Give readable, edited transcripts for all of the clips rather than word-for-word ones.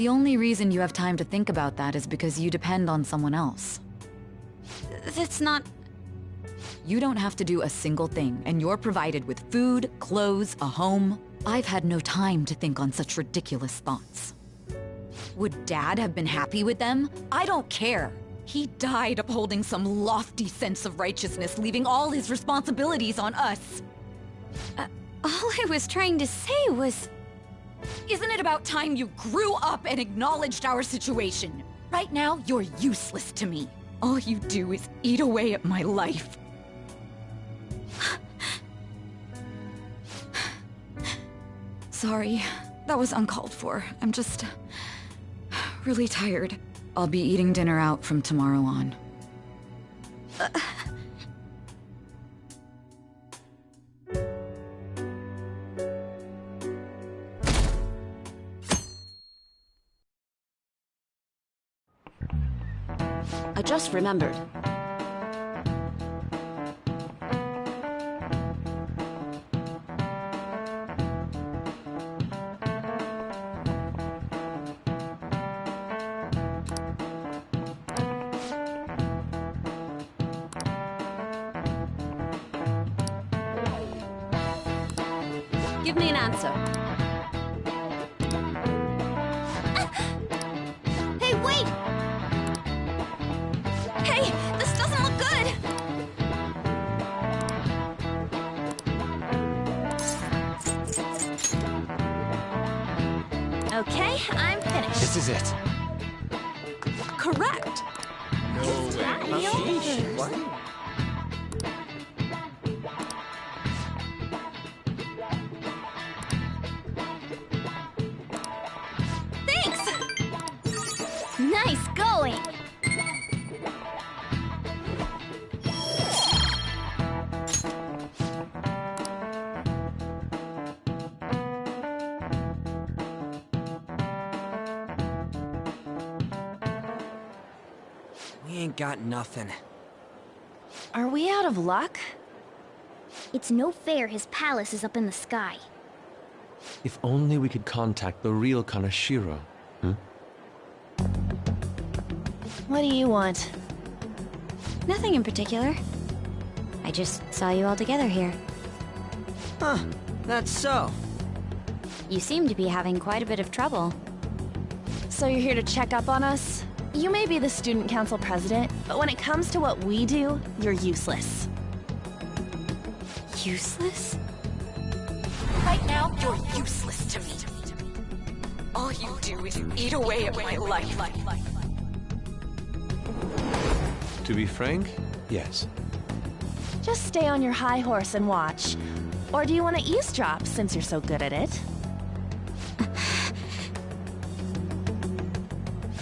The only reason you have time to think about that is because you depend on someone else. That's not... You don't have to do a single thing, and you're provided with food, clothes, a home. I've had no time to think on such ridiculous thoughts. Would Dad have been happy with them? I don't care. He died upholding some lofty sense of righteousness, leaving all his responsibilities on us. All I was trying to say was... Isn't it about time you grew up and acknowledged our situation? Right now, you're useless to me. All you do is eat away at my life. Sorry, that was uncalled for. I'm just... really tired. I'll be eating dinner out from tomorrow on. I just remembered. Give me an answer. Hey, wait! Hey, this doesn't look good! Okay, I'm finished. This is it. Correct! No way. What? Nice going! We ain't got nothing. Are we out of luck? It's no fair his palace is up in the sky. If only we could contact the real Kaneshiro. What do you want? Nothing in particular. I just saw you all together here. Huh, that's so. You seem to be having quite a bit of trouble. So you're here to check up on us? You may be the student council president, but when it comes to what we do, you're useless. Useless? Right now, you're useless to me. All you do is eat away at my life. To be frank, yes. Just stay on your high horse and watch. Or do you want to eavesdrop, since you're so good at it?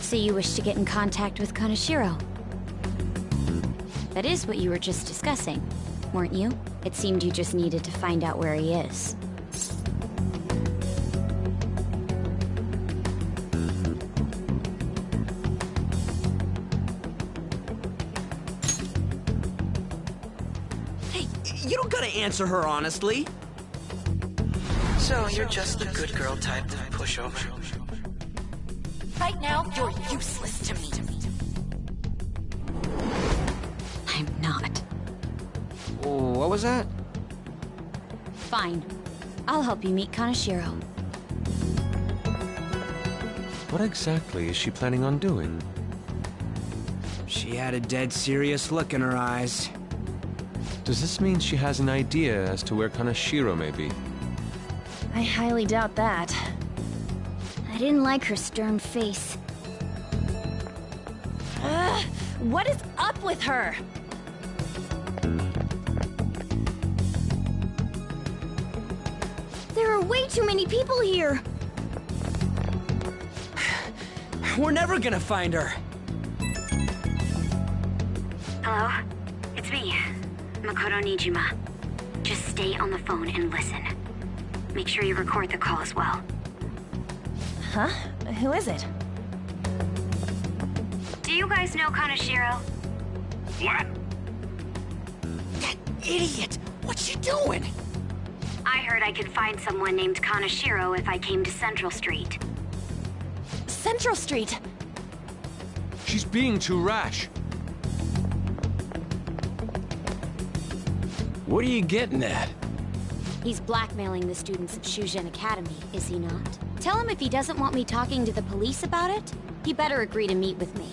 So you wish to get in contact with Kaneshiro? That is what you were just discussing, weren't you? It seemed you just needed to find out where he is. You don't gotta answer her honestly. So you're just the good girl type to push over. Right now, you're useless to me. I'm not. What was that? Fine. I'll help you meet Kaneshiro. What exactly is she planning on doing? She had a dead serious look in her eyes. Does this mean she has an idea as to where Kaneshiro may be? I highly doubt that. I didn't like her stern face. Ugh, what is up with her? There are way too many people here. We're never gonna find her. Hello? It's me, Makoto Nijima. Just stay on the phone and listen. Make sure you record the call as well. Huh? Who is it? Do you guys know Kaneshiro? What? That idiot! What's she doing? I heard I could find someone named Kaneshiro if I came to Central Street. Central Street. She's being too rash. What are you getting at? He's blackmailing the students of Shujin Academy, is he not? Tell him if he doesn't want me talking to the police about it, he better agree to meet with me.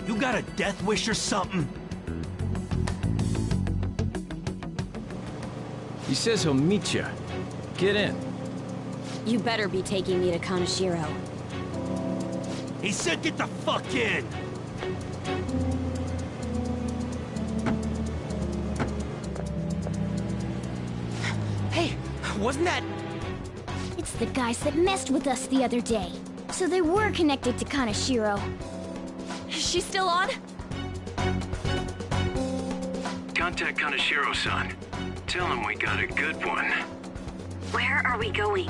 You got a death wish or something? He says he'll meet you. Get in. You better be taking me to Kaneshiro. He said get the fuck in! Hey, wasn't that... It's the guys that messed with us the other day. So they were connected to Kaneshiro. Is she still on? Contact Kaneshiro-san. Tell him we got a good one. Where are we going?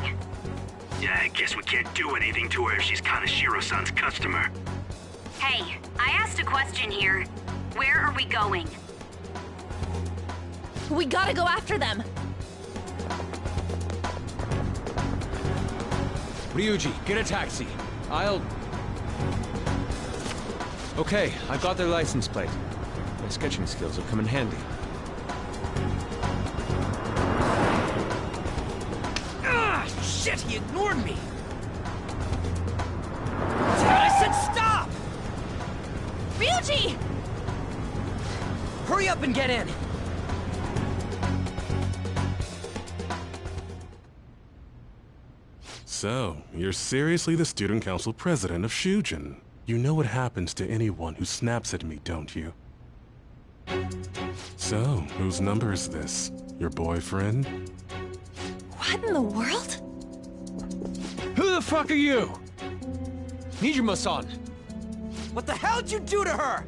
Yeah, I guess we can't do anything to her if she's Kaneshiro-san's customer. Hey, I asked a question here. Where are we going? We gotta go after them. Ryuji, get a taxi. I'll... Okay, I've got their license plate. My sketching skills will come in handy. Ah, shit, he ignored me! Damn, I said stop! Ryuji! Hurry up and get in! So, you're seriously the student council president of Shujin. You know what happens to anyone who snaps at me, don't you? So, whose number is this? Your boyfriend? What in the world? Who the fuck are you? Nijima-san! What the hell did you do to her?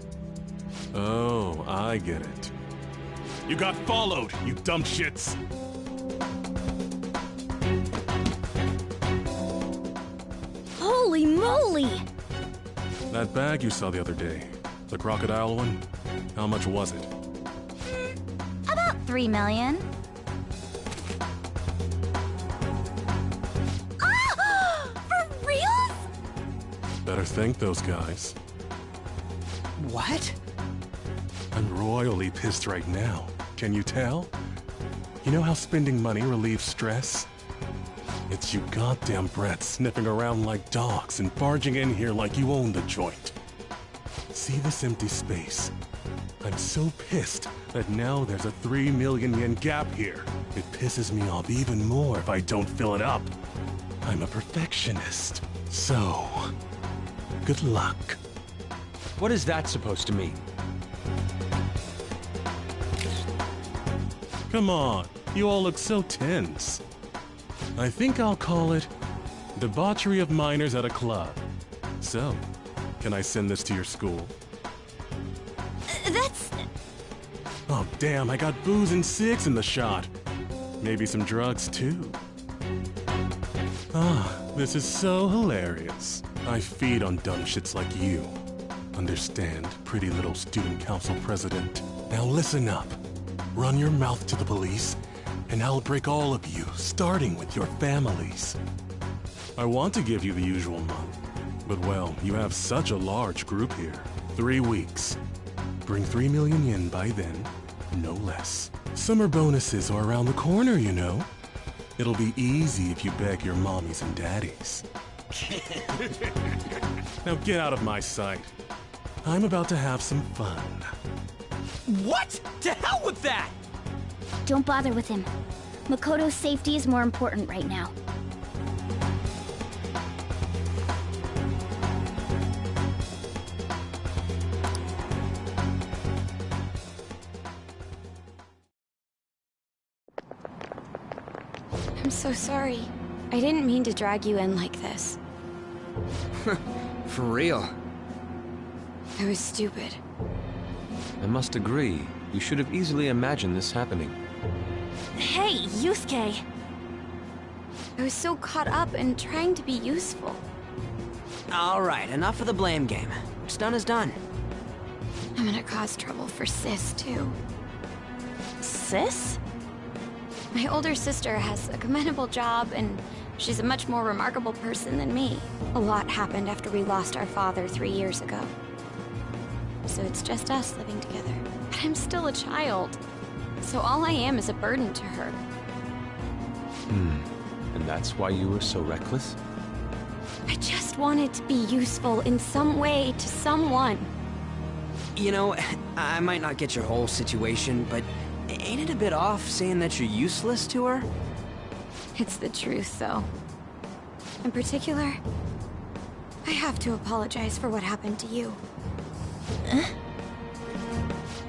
Oh, I get it. You got followed, you dumb shits! Holy moly! That bag you saw the other day, the crocodile one, how much was it? About 3 million. Ah! For reals? Better thank those guys. What? I'm royally pissed right now. Can you tell? You know how spending money relieves stress? It's you goddamn brats sniffing around like dogs and barging in here like you own the joint. See this empty space? I'm so pissed that now there's a 3 million yen gap here. It pisses me off even more if I don't fill it up. I'm a perfectionist. So, good luck. What is that supposed to mean? Come on, you all look so tense. I think I'll call it debauchery of minors at a club. So, can I send this to your school? That's... Oh damn, I got booze and cigs in the shot. Maybe some drugs too. Ah, this is so hilarious. I feed on dumb shits like you. Understand, pretty little student council president. Now listen up. Run your mouth to the police, and I'll break all of you, starting with your families. I want to give you the usual month, but well, you have such a large group here. 3 weeks. Bring 3 million yen by then, no less. Summer bonuses are around the corner, you know. It'll be easy if you beg your mommies and daddies. Now get out of my sight. I'm about to have some fun. What? To hell with that! Don't bother with him. Makoto's safety is more important right now. I'm so sorry. I didn't mean to drag you in like this. For real. I was stupid. I must agree. You should have easily imagined this happening. Hey, Yusuke. I was so caught up in trying to be useful. Alright, enough of the blame game. What's done is done. I'm gonna cause trouble for Sis, too. Sis? My older sister has a commendable job and She's a much more remarkable person than me. A lot happened after we lost our father 3 years ago. So it's just us living together. But I'm still a child. So all I am is a burden to her. And that's why you were so reckless? I just wanted to be useful in some way to someone. You know, I might not get your whole situation, but ain't it a bit off saying that you're useless to her? It's the truth, though. In particular, I have to apologize for what happened to you.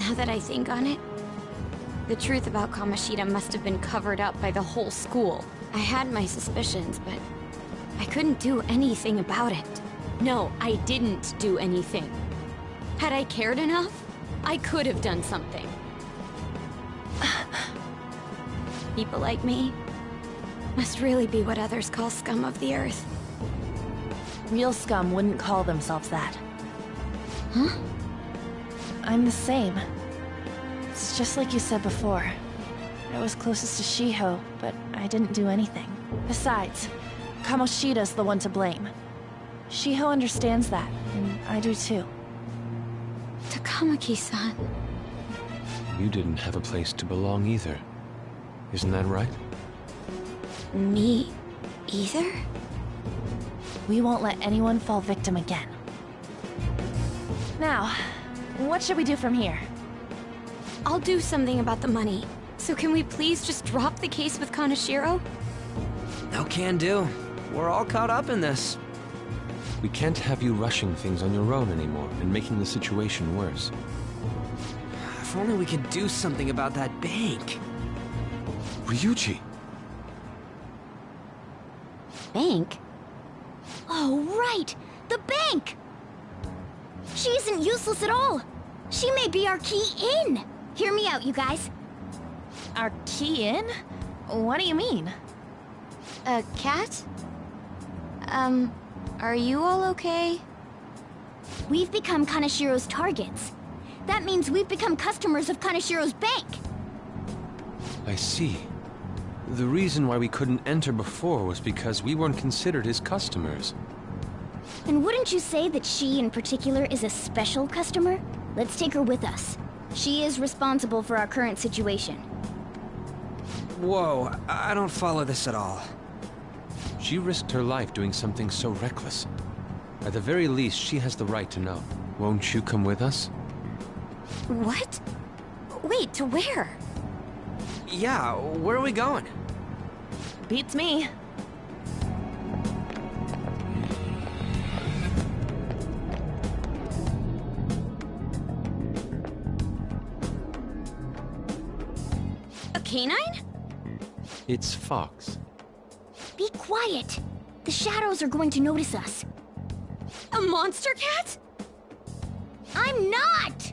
Now that I think on it, the truth about Kamoshida must have been covered up by the whole school. I had my suspicions, but I couldn't do anything about it. No, I didn't do anything. Had I cared enough, I could have done something. People like me must really be what others call scum of the earth. Real scum wouldn't call themselves that. Huh? I'm the same. It's just like you said before. I was closest to Shiho, but I didn't do anything. Besides, Kamoshida's the one to blame. Shiho understands that, and I do too. Takamaki-san. You didn't have a place to belong either. Isn't that right? Me either? We won't let anyone fall victim again. Now, what should we do from here? I'll do something about the money. So can we please just drop the case with Kaneshiro? No can do. We're all caught up in this. We can't have you rushing things on your own anymore and making the situation worse. If only we could do something about that bank. Ryuji! Bank? Oh, right! The bank! She isn't useless at all! She may be our key in! Hear me out, you guys. Our key in? What do you mean? A cat? Are you all okay? We've become Kaneshiro's targets. That means we've become customers of Kaneshiro's bank. I see. The reason why we couldn't enter before was because we weren't considered his customers. And wouldn't you say that she in particular is a special customer? Let's take her with us. She is responsible for our current situation. Whoa, I don't follow this at all. She risked her life doing something so reckless. At the very least, she has the right to know. Won't you come with us? What? Wait, to where? Yeah, where are we going? Beats me. A canine? It's Fox. Be quiet! The shadows are going to notice us. A monster cat? I'm not!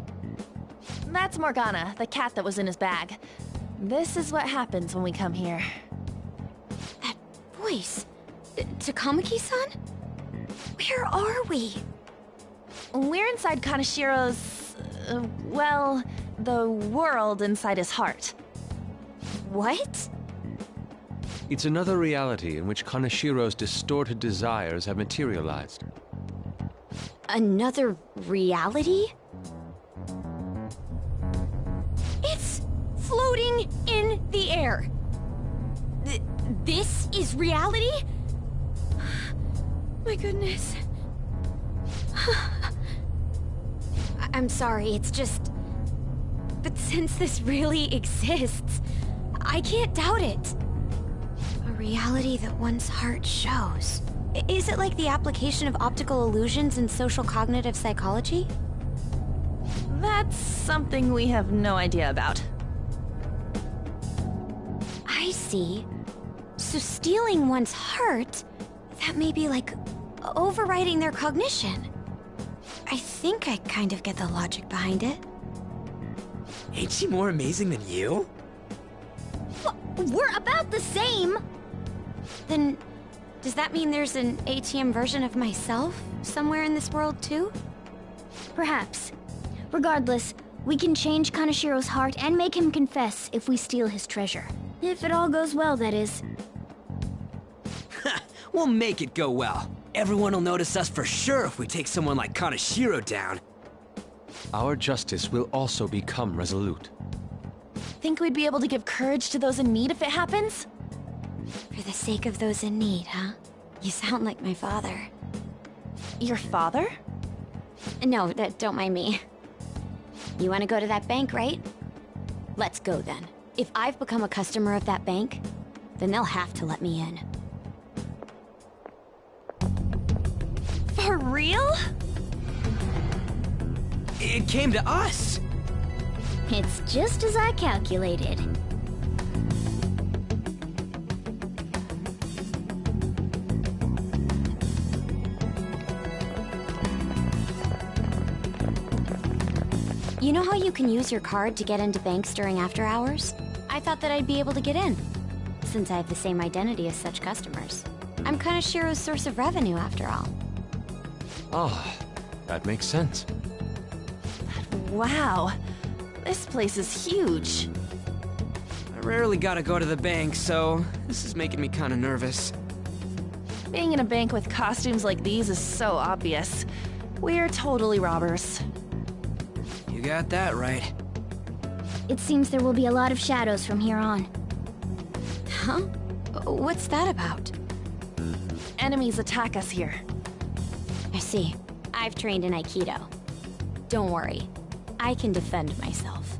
That's Morgana, the cat that was in his bag. This is what happens when we come here. That voice. Takamaki-san? Where are we? We're inside Kaneshiro's... well, the world inside his heart. What? It's another reality in which Kaneshiro's distorted desires have materialized. Another reality? It's floating in the air. This is reality? My goodness. I'm sorry, it's just... But since this really exists, I can't doubt it. A reality that one's heart shows. Is it like the application of optical illusions in social cognitive psychology? That's something we have no idea about. I see. So stealing one's heart, that may be like overriding their cognition. I think I kind of get the logic behind it. Ain't she more amazing than you? We're about the same! Then, does that mean there's an ATM version of myself somewhere in this world too? Perhaps. Regardless, we can change Kaneshiro's heart and make him confess if we steal his treasure. If it all goes well, that is. We'll make it go well. Everyone will notice us for sure if we take someone like Kaneshiro down. Our justice will also become resolute. Think we'd be able to give courage to those in need if it happens? For the sake of those in need, huh? You sound like my father. Your father? No, don't mind me. You want to go to that bank, right? Let's go then. If I've become a customer of that bank, then they'll have to let me in. For real? It came to us! It's just as I calculated. You know how you can use your card to get into banks during after hours? I thought that I'd be able to get in, since I have the same identity as such customers. I'm Kaneshiro's source of revenue, after all. Ah, that makes sense. Wow. This place is huge. I rarely gotta go to the bank, so this is making me kinda nervous. Being in a bank with costumes like these is so obvious. We're totally robbers. You got that right. It seems there will be a lot of shadows from here on. Huh? What's that about? Enemies attack us here. I see. I've trained in Aikido. Don't worry. I can defend myself.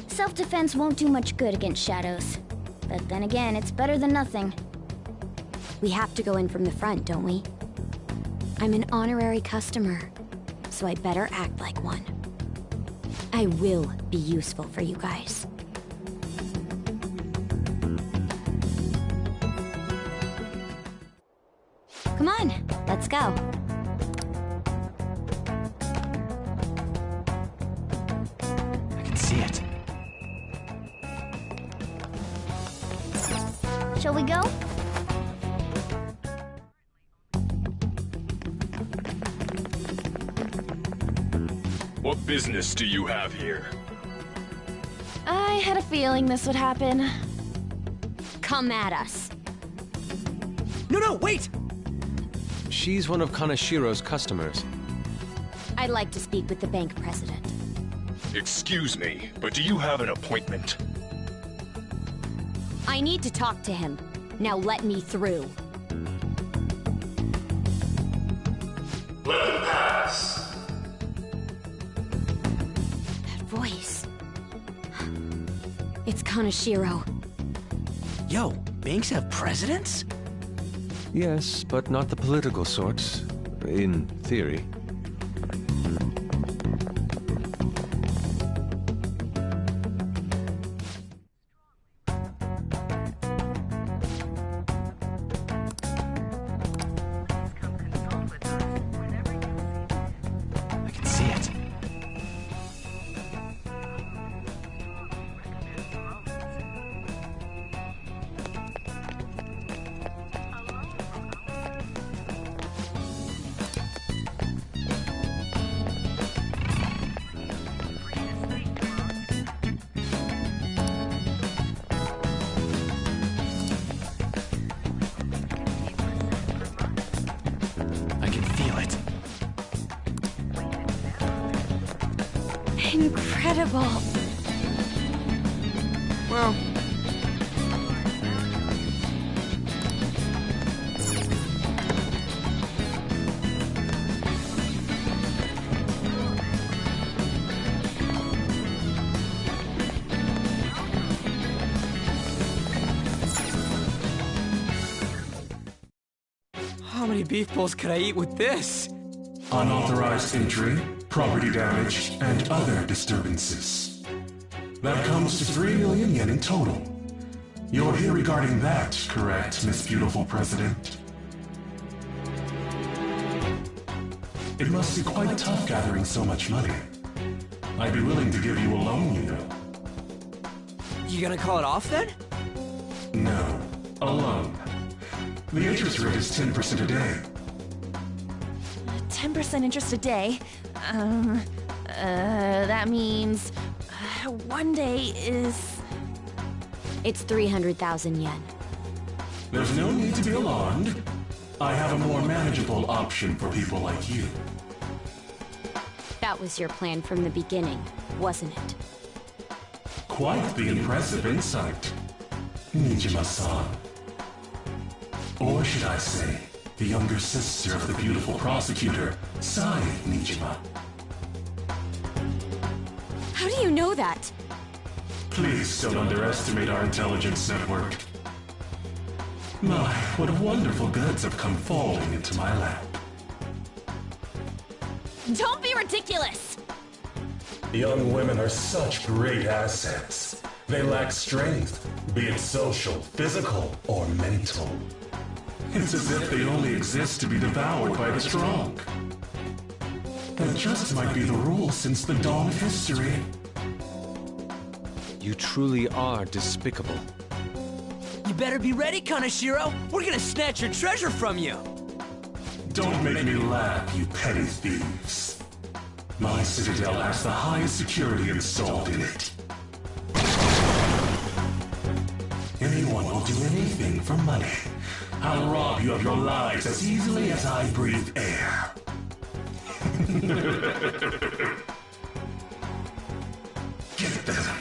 Self-defense won't do much good against shadows. But then again, it's better than nothing. We have to go in from the front, don't we? I'm an honorary customer, so I better act like one. I will be useful for you guys. Come on, let's go. I can see it. Shall we go? What business do you have here? I had a feeling this would happen. Come at us. No, wait! She's one of Kaneshiro's customers. I'd like to speak with the bank president. Excuse me, but do you have an appointment? I need to talk to him. Now let me through. Let him pass. That voice. It's Kaneshiro. Yo, banks have presidents? Yes, but not the political sort, in theory. I can see it. I can feel it. Incredible. Well, how many beef bowls could I eat with this? Unauthorized entry, property damage, and other disturbances. That comes to 3 million yen in total. You're here regarding that, correct, Miss Beautiful President? It must be quite tough gathering so much money. I'd be willing to give you a loan, you know. You gonna call it off then? No, a loan. The interest rate is 10% a day. 10% interest a day. That means... one day is... It's 300,000 yen. There's no need to be alarmed. I have a more manageable option for people like you. That was your plan from the beginning, wasn't it? Quite the impressive insight, Nijima-san. Or should I say, the younger sister of the beautiful prosecutor, Sai Nijima. How do you know that? Please don't underestimate our intelligence network. My, what wonderful goods have come falling into my lap. Don't be ridiculous! Young women are such great assets. They lack strength, be it social, physical, or mental. It's as if they only exist to be devoured by the strong. That just might be the rule since the dawn of history. You truly are despicable. You better be ready, Kaneshiro! We're gonna snatch your treasure from you! Don't make me laugh, you petty thieves. My citadel has the highest security installed in it. Anyone will do anything for money. I'll rob you of your lives as easily as I breathe air. Get them.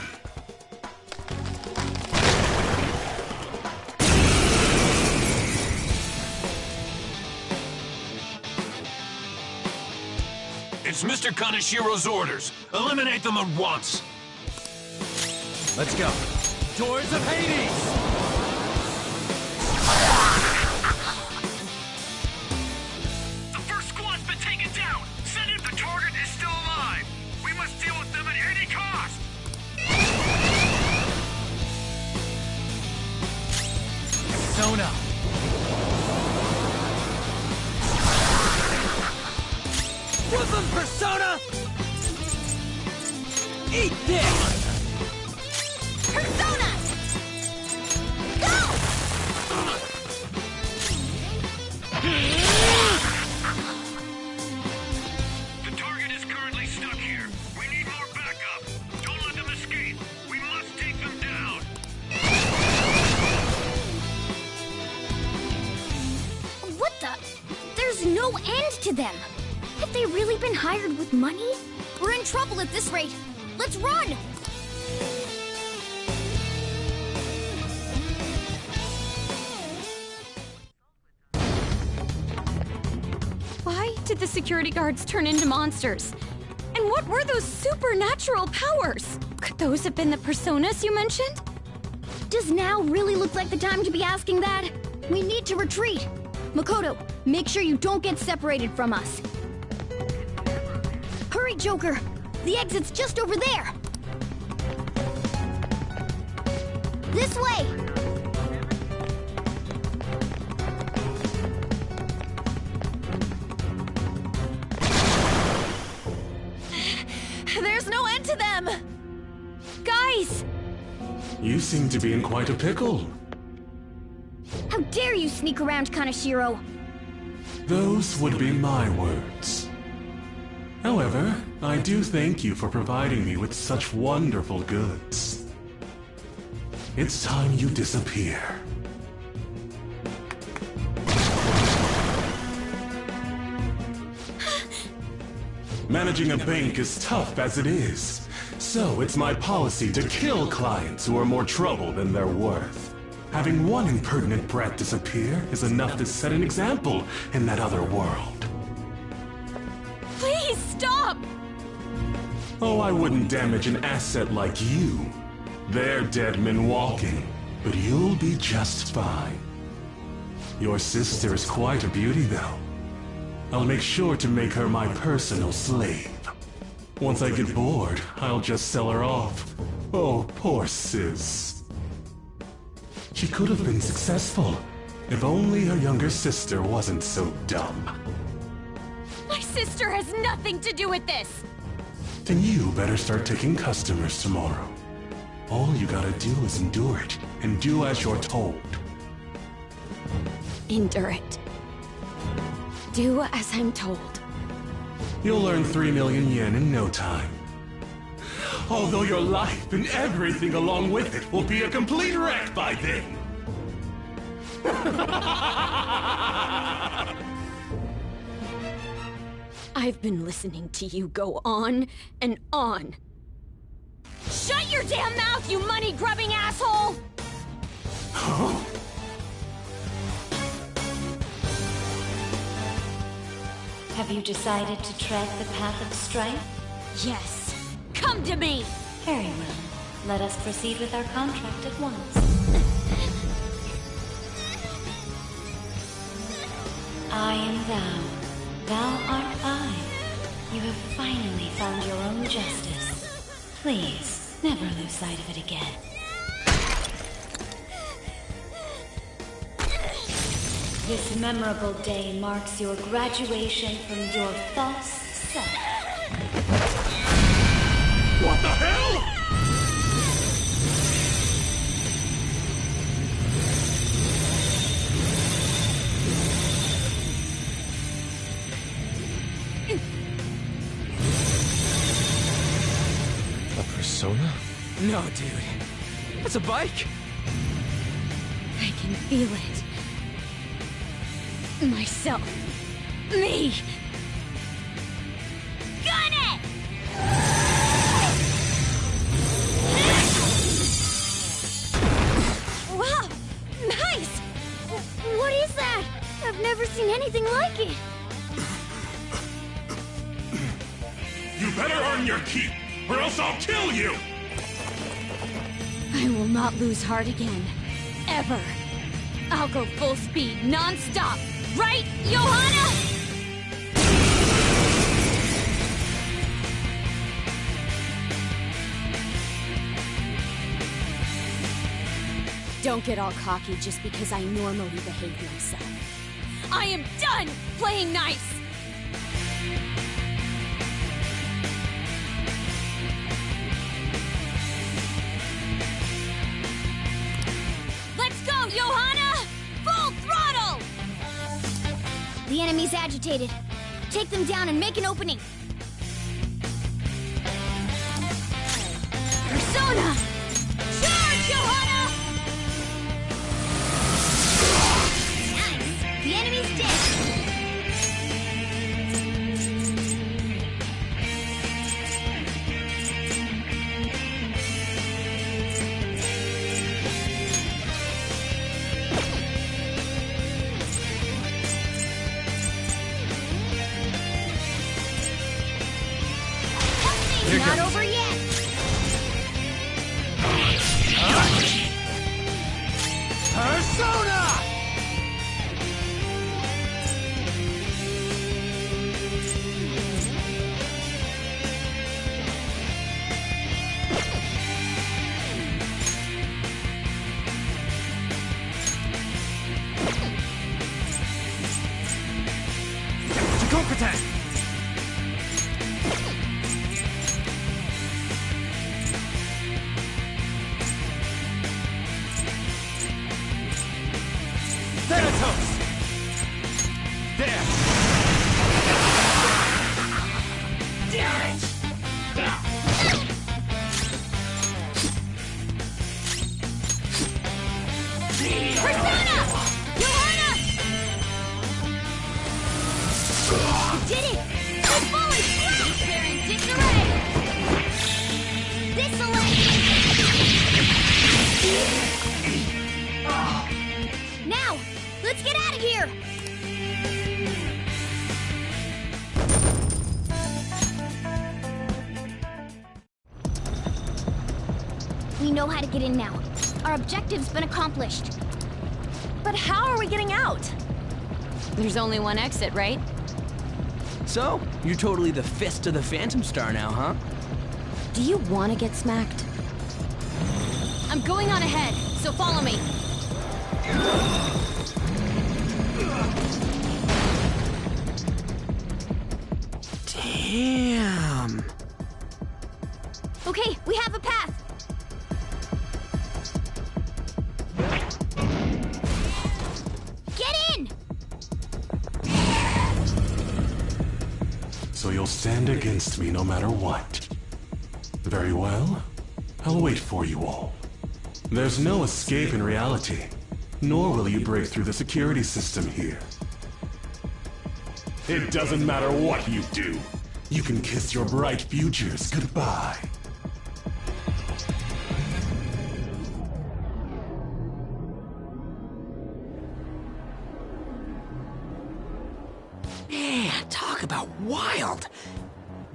It's Mr. Kaneshiro's orders. Eliminate them at once. Let's go. Doors of Hades! The first squad's been taken down! Send it! The target is still alive! We must deal with them at any cost! Persona! Whip him, Persona! Eat this! Persona! Go! The target is currently stuck here. We need more backup. Don't let them escape. We must take them down. What the? There's no end to them. Have they really been hired with money? We're in trouble at this rate. Let's run! Why did the security guards turn into monsters? And what were those supernatural powers? Could those have been the personas you mentioned? Does now really look like the time to be asking that? We need to retreat. Makoto, make sure you don't get separated from us. Hurry, Joker! The exit's just over there! This way! There's no end to them! Guys! You seem to be in quite a pickle. How dare you sneak around, Kaneshiro! Those would be my words. However, I do thank you for providing me with such wonderful goods. It's time you disappear. Managing a bank is tough as it is, so it's my policy to kill clients who are more trouble than they're worth. Having one impertinent brat disappear is enough to set an example in that other world. Please stop! Oh, I wouldn't damage an asset like you. They're dead men walking, but you'll be just fine. Your sister is quite a beauty, though. I'll make sure to make her my personal slave. Once I get bored, I'll just sell her off. Oh, poor sis. She could have been successful, if only her younger sister wasn't so dumb. My sister has nothing to do with this! Then you better start taking customers tomorrow. All you gotta do is endure it, and do as you're told. Endure it. Do as I'm told. You'll earn 3 million yen in no time. Although your life and everything along with it will be a complete wreck by then. I've been listening to you go on and on. Shut your damn mouth, you money-grubbing asshole! Have you decided to tread the path of strife? Yes. Come to me! Very well. Let us proceed with our contract at once. I am thou. Thou art I. You have finally found your own justice. Please, never lose sight of it again. This memorable day marks your graduation from your false self. What the hell? A persona? No, dude. That's a bike. I can feel it. Myself. Me! Gun it! Wow! Nice! What is that? I've never seen anything like it. You better earn your keep, or else I'll kill you! I will not lose heart again. Ever. I'll go full speed, non-stop. Right, Johanna? Don't get all cocky just because I normally behave myself. I am done playing nice! Let's go, Johanna! Full throttle! The enemy's agitated. Take them down and make an opening. Persona! Charge, Johanna! Nice! The enemy's dead. Not over yet! Persona! Chikokatan! Thanatos! There! Damn it! Persona! Johanna! You did it! Keep falling! They're in disarray! This'll end! Now, let's get out of here! We know how to get in now. Our objective's been accomplished. But how are we getting out? There's only one exit, right? So, you're totally the fist of the Phantom Star now, huh? Do you want to get smacked? I'm going on ahead, so follow me. Damn. Okay, we have a path. Get in! So you'll stand against me no matter what. Very well. I'll wait for you all. There's no escape in reality. nor will you break through the security system here. It doesn't matter what you do. You can kiss your bright futures goodbye. Man, talk about wild!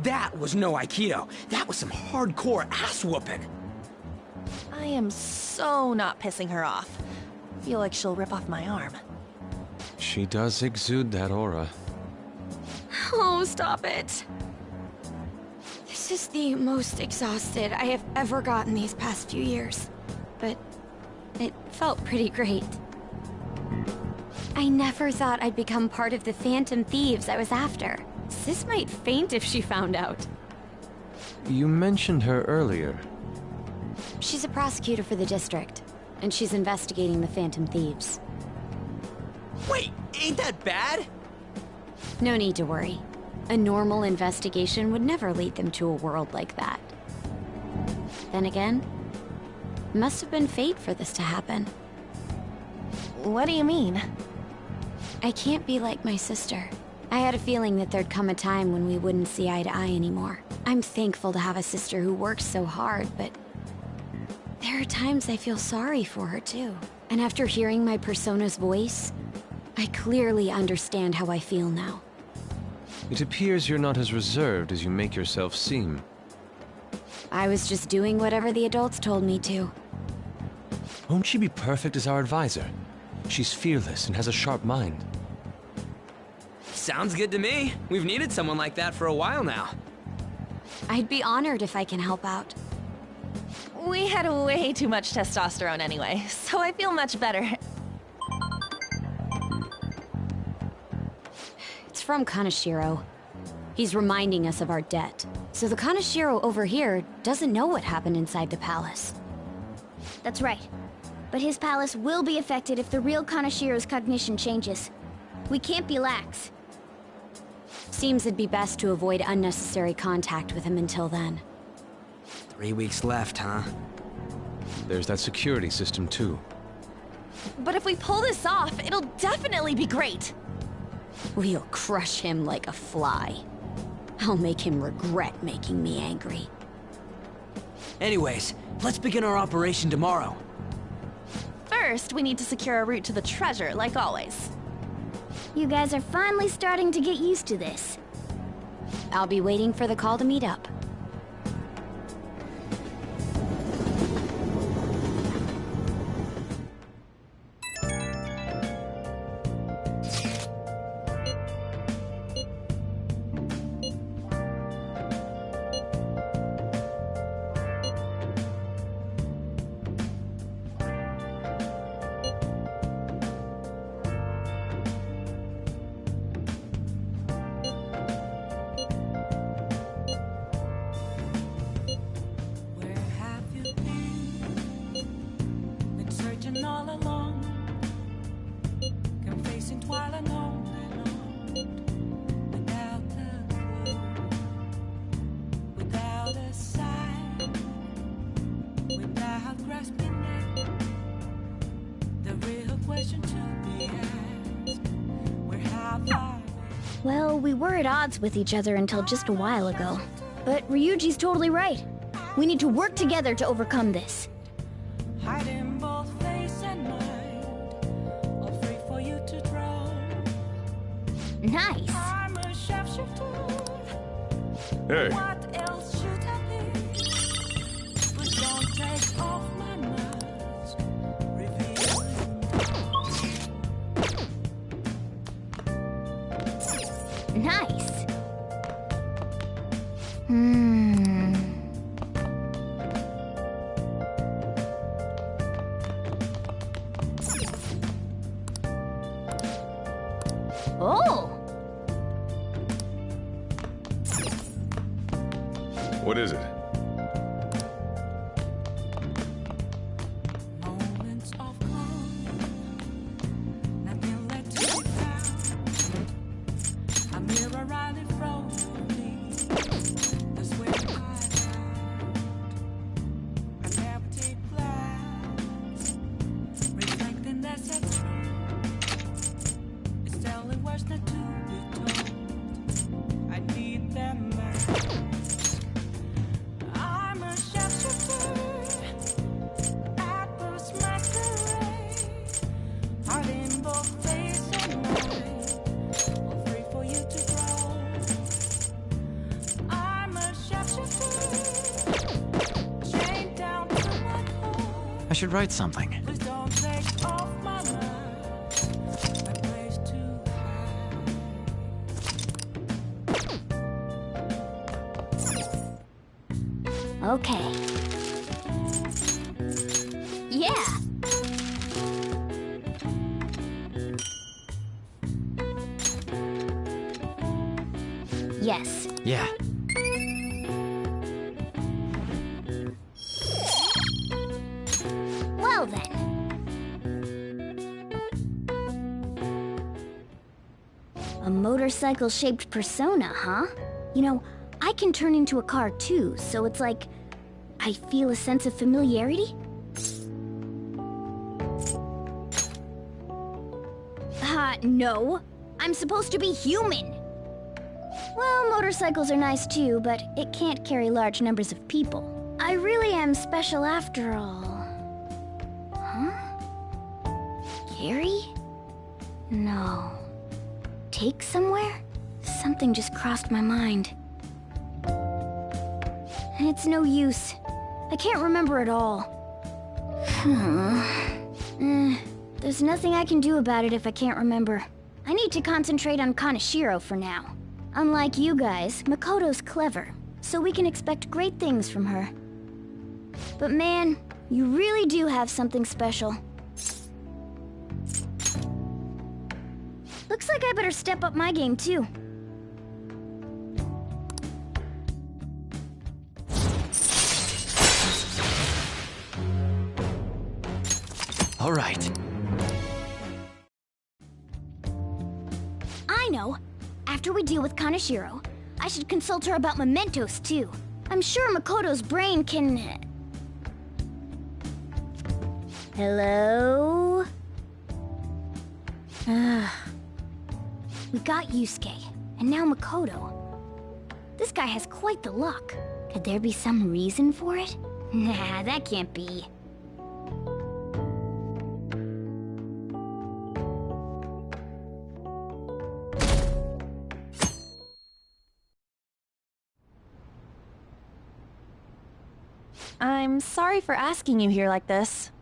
That was no Aikido. That was some hardcore ass-whooping. I am so not pissing her off. Feel like she'll rip off my arm. She does exude that aura. Oh, stop it. This is the most exhausted I have ever gotten these past few years. But it felt pretty great. I never thought I'd become part of the Phantom Thieves I was after. Sis might faint if she found out. You mentioned her earlier. She's a prosecutor for the district, and she's investigating the Phantom Thieves. Wait, ain't that bad? No need to worry. A normal investigation would never lead them to a world like that. Then again, it must have been fate for this to happen. What do you mean? I can't be like my sister. I had a feeling that there'd come a time when we wouldn't see eye to eye anymore. I'm thankful to have a sister who works so hard, but there are times I feel sorry for her too. And after hearing my persona's voice, I clearly understand how I feel now. It appears you're not as reserved as you make yourself seem. I was just doing whatever the adults told me to. Won't she be perfect as our advisor? She's fearless and has a sharp mind. Sounds good to me. We've needed someone like that for a while now. I'd be honored if I can help out. We had way too much testosterone anyway, so I feel much better. It's from Kaneshiro. He's reminding us of our debt. So the Kaneshiro over here doesn't know what happened inside the palace. That's right. But his palace will be affected if the real Kaneshiro's cognition changes. We can't be lax. Seems it'd be best to avoid unnecessary contact with him until then. 3 weeks left, huh? There's that security system too. But if we pull this off, it'll definitely be great! We'll crush him like a fly. I'll make him regret making me angry. Anyways, let's begin our operation tomorrow. First, we need to secure a route to the treasure, like always. You guys are finally starting to get used to this. I'll be waiting for the call to meet up. Well, we were at odds with each other until just a while ago. But Ryuji's totally right. We need to work together to overcome this. Hiding both face and mind, all free for you to draw. Nice. I'm a sharpshooter. Hey. What else should I be? But don't take off my mask. Nice. Oh! What is it? Moments of calm, nothing left to be found. A mirror right in front of me. That's where I found an empty glass, reflecting that should write something. Please don't take off my mind. That place too high. Okay. Yeah. Yes. Yeah. Well then. A motorcycle-shaped persona, huh? You know, I can turn into a car too, so it's like I feel a sense of familiarity. No. I'm supposed to be human. Well, motorcycles are nice too, but it can't carry large numbers of people. I really am special after all. Huh? Carry? No. Take somewhere? Something just crossed my mind. It's no use. I can't remember it all. There's nothing I can do about it if I can't remember. I need to concentrate on Kaneshiro for now. Unlike you guys, Makoto's clever, so we can expect great things from her. But man, you really do have something special. Looks like I better step up my game too. All right. I know. After we deal with Kaneshiro, I should consult her about mementos too. I'm sure Makoto's brain can... Hello? We got Yusuke, and now Makoto. This guy has quite the luck. Could there be some reason for it? Nah, that can't be. I'm sorry for asking you here like this.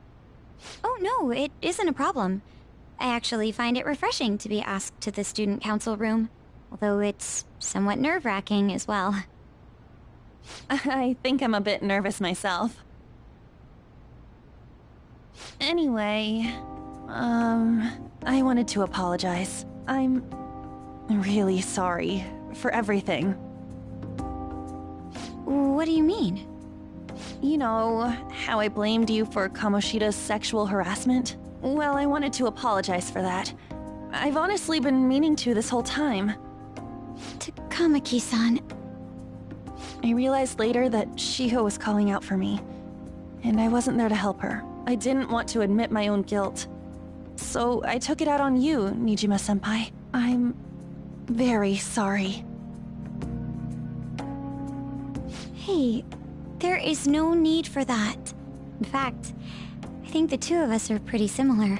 Oh no, it isn't a problem. I actually find it refreshing to be asked to the student council room, although it's somewhat nerve-wracking as well. I think I'm a bit nervous myself. Anyway, I wanted to apologize. I'm really sorry for everything. What do you mean? You know, how I blamed you for Kamoshida's sexual harassment? Well, I wanted to apologize for that. I've honestly been meaning to this whole time. To Kamaki-san. I realized later that Shiho was calling out for me, and I wasn't there to help her. I didn't want to admit my own guilt. So I took it out on you, Nijima-senpai. I'm very sorry. Hey, there is no need for that. In fact, I think the two of us are pretty similar.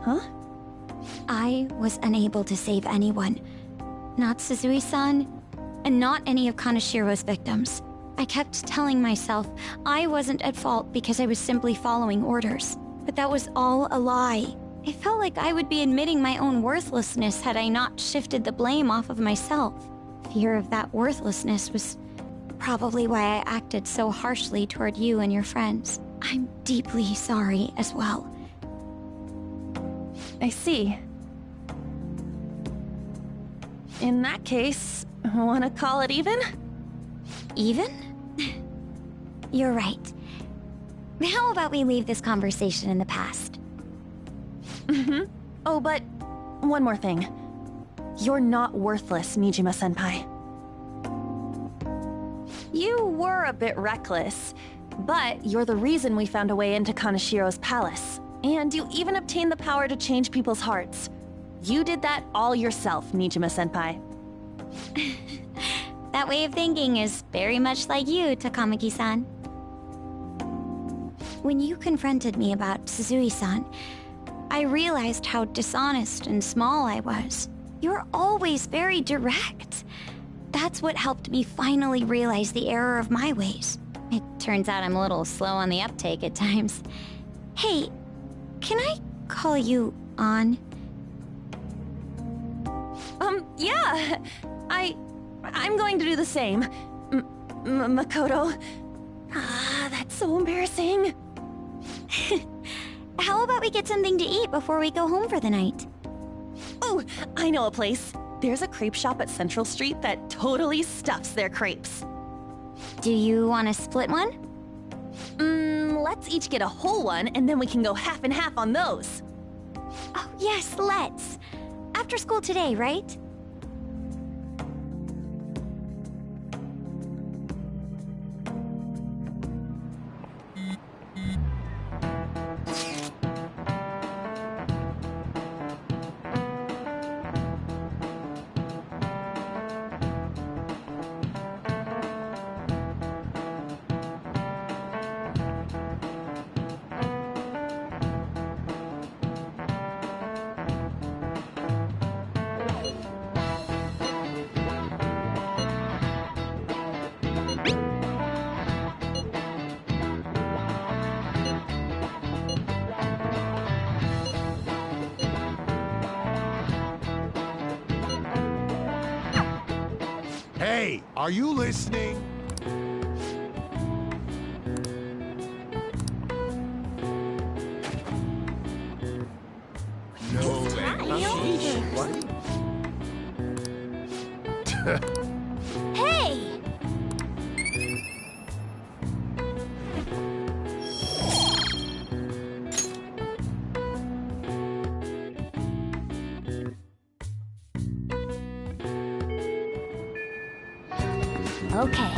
Huh? I was unable to save anyone. Not Suzui-san, and not any of Kaneshiro's victims. I kept telling myself I wasn't at fault because I was simply following orders. But that was all a lie. I felt like I would be admitting my own worthlessness had I not shifted the blame off of myself. Fear of that worthlessness was probably why I acted so harshly toward you and your friends. I'm deeply sorry as well. I see. In that case, wanna call it even? Even? You're right. How about we leave this conversation in the past? Oh, but one more thing. You're not worthless, Nijima-senpai. You were a bit reckless, but you're the reason we found a way into Kaneshiro's palace. And you even obtained the power to change people's hearts. You did that all yourself, Nijima-senpai. That way of thinking is very much like you, Takamaki-san. When you confronted me about Suzui-san, I realized how dishonest and small I was. You're always very direct. That's what helped me finally realize the error of my ways. It turns out I'm a little slow on the uptake at times. Hey, can I call you On? Yeah. I'm going to do the same. Makoto. Ah, that's so embarrassing. How about we get something to eat before we go home for the night? Oh, I know a place. There's a crepe shop at Central Street that totally stuffs their crepes. Do you want to split one? Let's each get a whole one, and then we can go half and half on those. Oh, yes, let's. After school today, right? Hey, are you listening? No way. What? Hey! Okay,